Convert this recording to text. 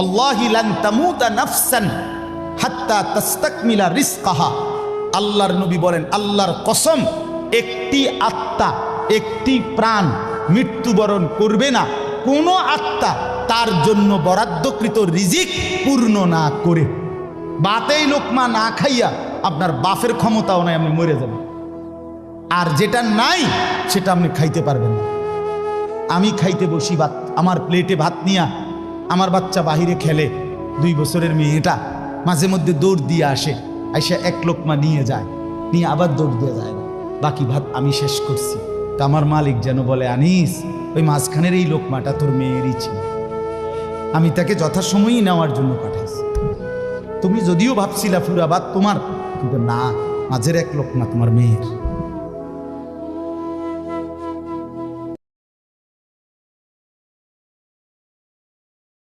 আল্লাহি লান তামুতা নাফসান হাত্তা তাস্তাকমিলা রিজকাহা। আল্লাহর নবী বলেন, আল্লাহর কসম, একটি আত্মা, একটি প্রাণ মৃত্যুবরণ করবে না কোনো আত্মা তার জন্য বরাদ্দকৃত রিজিক পূর্ণ না করে। বাতেই লোকমা না খাইয়া আপনার বাপের ক্ষমতাও নাই, আপনি মরে যাবেন। আর যেটা নাই সেটা আপনি খাইতে পারবেন না। আমি খাইতে বসি ভাত, আমার প্লেটে ভাত নিয়া আমার বাচ্চা বাহিরে খেলে, 2 বছরের মেয়েটা মাঝে মধ্যে দৌড় দিয়ে আসে, আইসা এক লোকমা নিয়ে যায়, নিয়ে আবার দৌড় দিয়ে যায় না, বাকি ভাত আমি শেষ করছি। তা আমার মালিক যেন বলে, আনিস, ওই মাঝখানের এই লোকমাটা তোর মেয়েরই ছিল, আমি তাকে যথাসময়ই নেওয়ার জন্য পাঠাইছি। তুমি যদিও ভাবছিলা পুরা ভাত তোমার, কিন্তু না, মাঝের এক লোকমা তোমার মেয়ের।